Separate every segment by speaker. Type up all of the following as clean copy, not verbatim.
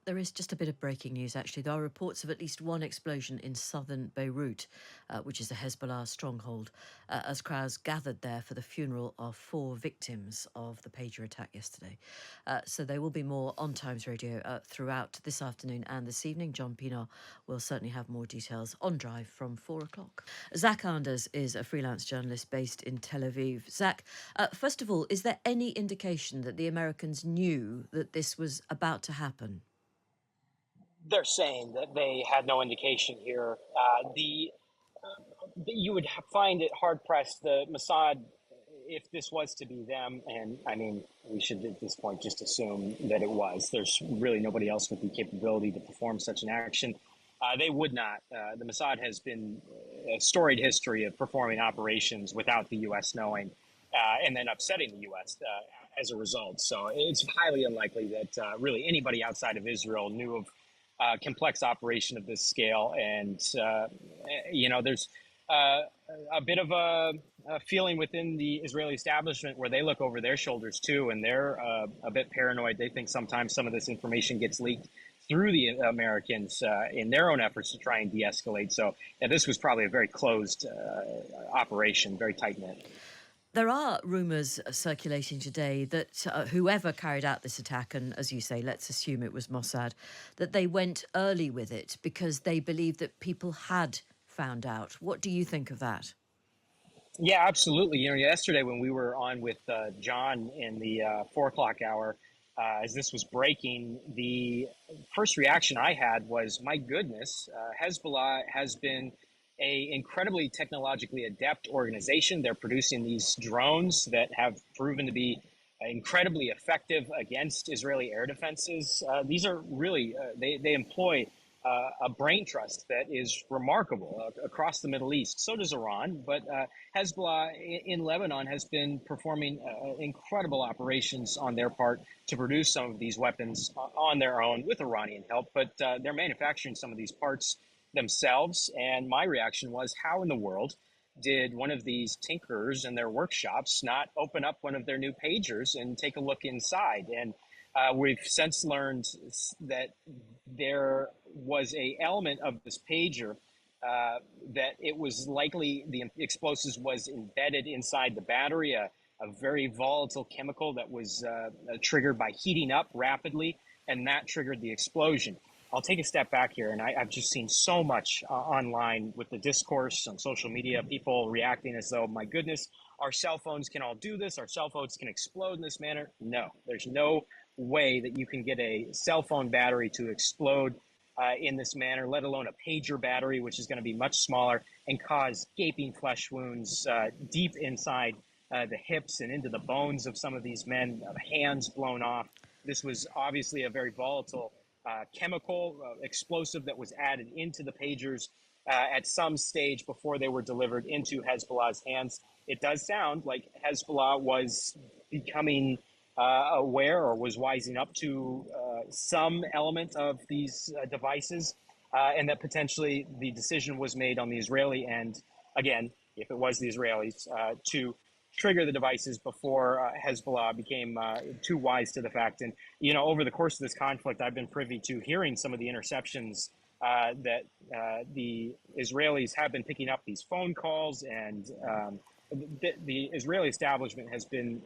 Speaker 1: There is just a bit of breaking news, actually. There are reports of at least one explosion in southern Beirut, which is a Hezbollah stronghold, as crowds gathered there for the funeral of 4 victims of the pager attack yesterday. So there will be more on Times Radio throughout this afternoon and this evening. John Pinar will certainly have more details on Drive from 4 o'clock. Zach Anders is a freelance journalist based in Tel Aviv. Zach, first of all, is there any indication that the Americans knew that this was about to happen?
Speaker 2: They're saying that they had no indication here. You would find it hard pressed. The Mossad, if this was to be them, and I mean, we should at this point just assume that it was. There's really nobody else with the capability to perform such an action. They would not. The Mossad has been a storied history of performing operations without the U.S. knowing, and then upsetting the U.S. As a result. So it's highly unlikely that really anybody outside of Israel knew of complex operation of this scale. And, there's a bit of a feeling within the Israeli establishment where they look over their shoulders too, and they're a bit paranoid. They think sometimes some of this information gets leaked through the Americans in their own efforts to try and de-escalate. So this was probably a very closed operation, very tight-knit.
Speaker 1: There are rumours circulating today that whoever carried out this attack, and as you say, let's assume it was Mossad, that they went early with it because they believed that people had found out. What do you think of that?
Speaker 2: Yeah, absolutely. Yesterday when we were on with John in the 4 o'clock hour, as this was breaking, the first reaction I had was, my goodness, Hezbollah has been a incredibly technologically adept organization. They're producing these drones that have proven to be incredibly effective against Israeli air defenses. These are really, they employ a brain trust that is remarkable across the Middle East. So does Iran, but Hezbollah in Lebanon has been performing incredible operations on their part to produce some of these weapons on their own with Iranian help, but they're manufacturing some of these parts themselves. And my reaction was, how in the world did one of these tinkerers in their workshops not open up one of their new pagers and take a look inside? And we've since learned that there was a element of this pager that it was likely the explosives was embedded inside the battery, a very volatile chemical that was triggered by heating up rapidly, and that triggered the explosion. I'll take a step back here, and I've just seen so much online with the discourse on social media, people reacting as though, my goodness, our cell phones can all do this, our cell phones can explode in this manner. No, there's no way that you can get a cell phone battery to explode in this manner, let alone a pager battery, which is going to be much smaller and cause gaping flesh wounds deep inside the hips and into the bones of some of these men, hands blown off. This was obviously a very volatile chemical explosive that was added into the pagers at some stage before they were delivered into Hezbollah's hands. It does sound like Hezbollah was becoming aware or was wising up to some element of these devices, and that potentially the decision was made on the Israeli end, again, if it was the Israelis, to trigger the devices before Hezbollah became too wise to the fact. And, over the course of this conflict, I've been privy to hearing some of the interceptions that the Israelis have been picking up these phone calls, and the Israeli establishment has been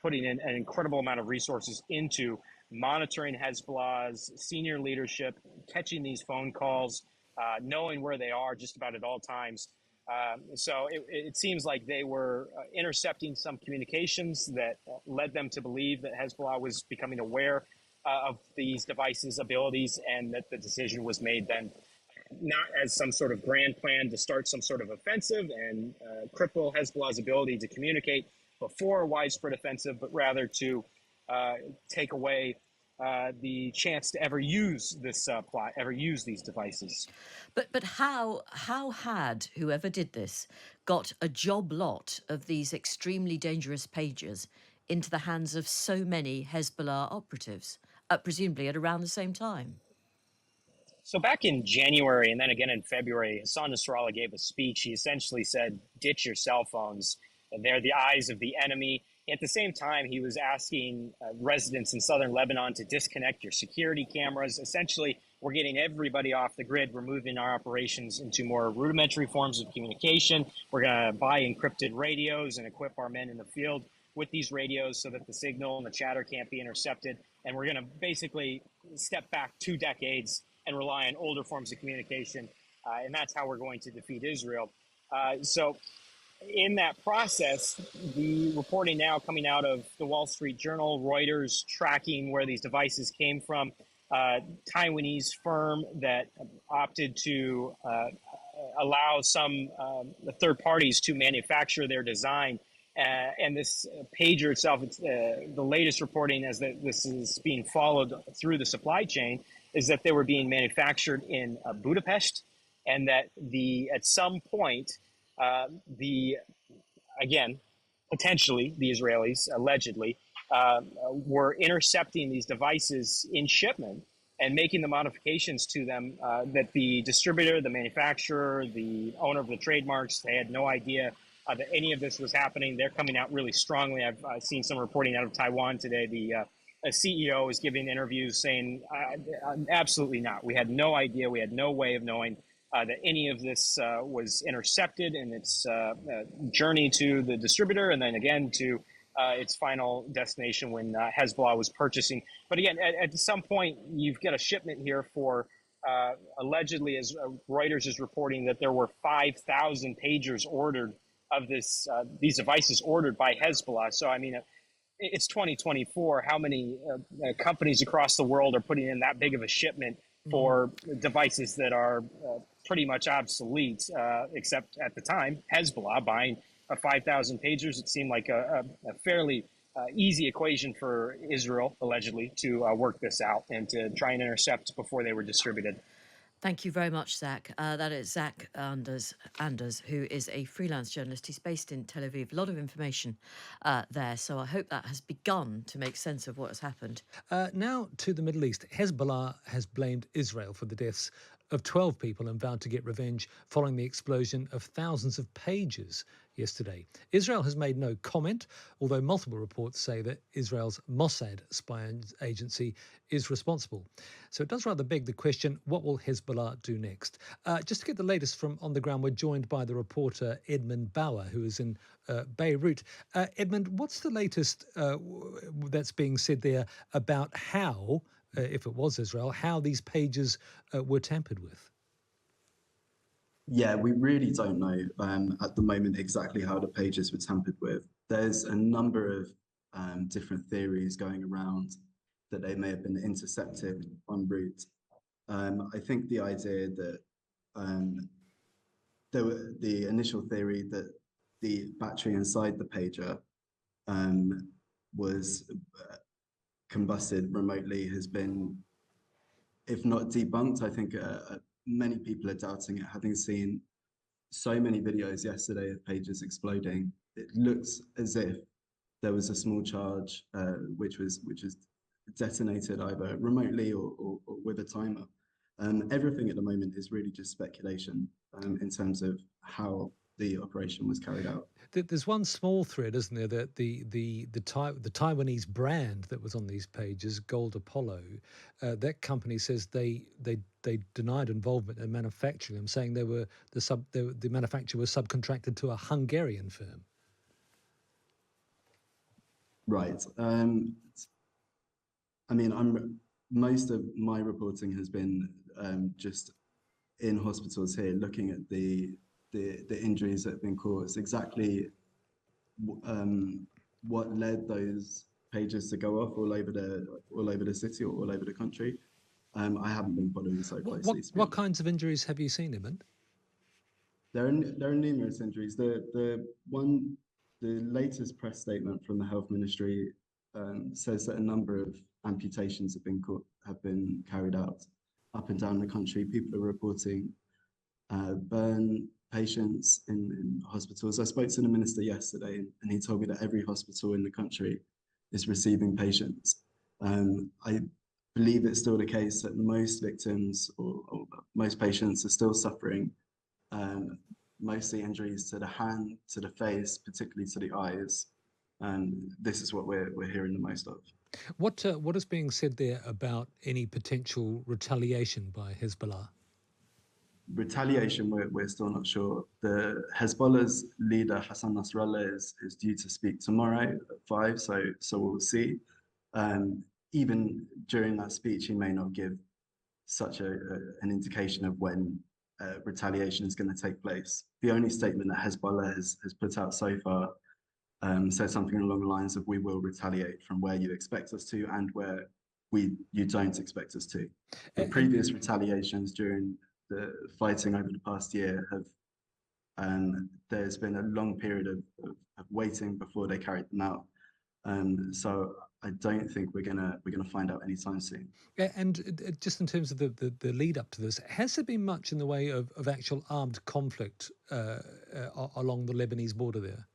Speaker 2: putting in an incredible amount of resources into monitoring Hezbollah's senior leadership, catching these phone calls, knowing where they are just about at all times. So it seems like they were intercepting some communications that led them to believe that Hezbollah was becoming aware of these devices' abilities, and that the decision was made then not as some sort of grand plan to start some sort of offensive and cripple Hezbollah's ability to communicate before a widespread offensive, but rather to take away the chance to ever use this plot, ever use these devices.
Speaker 1: But how had whoever did this got a job lot of these extremely dangerous pagers into the hands of so many Hezbollah operatives, presumably at around the same time?
Speaker 2: So back in January and then again in February, Hassan Nasrallah gave a speech. He essentially said, ditch your cell phones. They're the eyes of the enemy. At the same time, he was asking residents in southern Lebanon to disconnect your security cameras. Essentially, we're getting everybody off the grid. We're moving our operations into more rudimentary forms of communication. We're going to buy encrypted radios and equip our men in the field with these radios so that the signal and the chatter can't be intercepted. And we're going to basically step back 2 decades and rely on older forms of communication. And that's how we're going to defeat Israel. So in that process, the reporting now coming out of the Wall Street Journal, Reuters tracking where these devices came from, Taiwanese firm that opted to allow some third parties to manufacture their design. And this pager itself, it's the latest reporting as that this is being followed through the supply chain, is that they were being manufactured in Budapest, and that at some point the again, potentially the Israelis allegedly were intercepting these devices in shipment and making the modifications to them that the distributor, the manufacturer, the owner of the trademarks, they had no idea that any of this was happening. They're coming out really strongly. I've seen some reporting out of Taiwan today. The CEO is giving interviews saying, absolutely not. We had no idea. We had no way of knowing that any of this was intercepted in its journey to the distributor and then again to its final destination when Hezbollah was purchasing. But again, at some point, you've got a shipment here for allegedly, as Reuters is reporting, that there were 5,000 pagers ordered of these devices ordered by Hezbollah. So, I mean, it's 2024. How many companies across the world are putting in that big of a shipment for devices that are pretty much obsolete, except at the time, Hezbollah buying 5,000 pagers? It seemed like a fairly easy equation for Israel, allegedly, to work this out and to try and intercept before they were distributed.
Speaker 1: Thank you very much, Zach. That is Zach Anders, who is a freelance journalist. He's based in Tel Aviv. A lot of information there. So I hope that has begun to make sense of what has happened.
Speaker 3: Now to the Middle East. Hezbollah has blamed Israel for the deaths of 12 people and vowed to get revenge following the explosion of thousands of pages yesterday. Israel has made no comment, although multiple reports say that Israel's Mossad spy agency is responsible. So it does rather beg the question, what will Hezbollah do next? Just to get the latest from on the ground, we're joined by the reporter Edmund Bauer, who is in Beirut. Edmund, what's the latest that's being said there about how, if it was Israel, how these pages were tampered with?
Speaker 4: Yeah, we really don't know at the moment exactly how the pages were tampered with. There's a number of different theories going around that they may have been intercepted en route. I think the idea that the initial theory that the battery inside the pager was combusted remotely has been, if not debunked, I think many people are doubting it, having seen so many videos yesterday of pages exploding. It looks as if there was a small charge which was detonated either remotely or with a timer. Everything at the moment is really just speculation in terms of how the operation was carried out.
Speaker 3: There's one small thread, isn't there, that the Taiwanese brand that was on these pages, Gold Apollo, that company says they denied involvement in manufacturing them, saying the manufacture was subcontracted to a Hungarian firm.
Speaker 4: Right. I mean, most of my reporting has been just in hospitals here, looking at the injuries that have been caused, exactly what led those pages to go off all over the city or all over the country. I haven't been following so closely.
Speaker 3: What kinds of injuries have you seen, Edmund?
Speaker 4: There are numerous injuries. The latest press statement from the Health Ministry says that a number of amputations have been carried out up and down the country. People are reporting burn patients in hospitals. I spoke to the minister yesterday, and he told me that every hospital in the country is receiving patients. I believe it's still the case that most victims or most patients are still suffering mostly injuries to the hand, to the face, particularly to the eyes. And this is what we're hearing the most of.
Speaker 3: What is being said there about any potential retaliation by Hezbollah?
Speaker 4: Retaliation, we're still not sure. The Hezbollah's leader, Hassan Nasrallah, is due to speak tomorrow at 5, so we'll see. Even during that speech, he may not give such an indication of when retaliation is going to take place. The only statement that Hezbollah has put out so far said something along the lines of, we will retaliate from where you expect us to and where you don't expect us to. The previous retaliations during the fighting over the past year there's been a long period of waiting before they carried them out. So I don't think we're gonna find out anytime soon.
Speaker 3: And just in terms of the lead up to this, has there been much in the way of actual armed conflict along the Lebanese border there?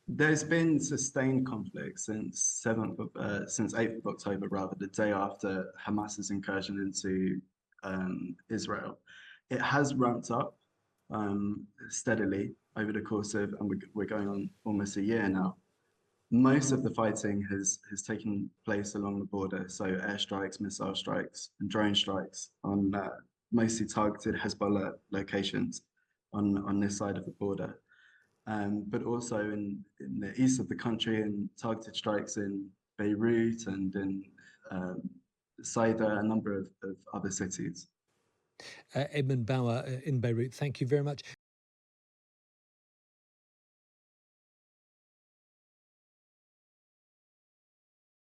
Speaker 4: There's been sustained conflict since 8th of October, rather, the day after Hamas's incursion into Israel. It has ramped up steadily over the course of, and we're going on almost a year now. Most of the fighting has taken place along the border, so airstrikes, missile strikes, and drone strikes on mostly targeted Hezbollah locations on this side of the border. But also in the east of the country, and targeted strikes in Beirut and in Saida, a number of other cities.
Speaker 3: Edmund Bauer in Beirut, thank you very much.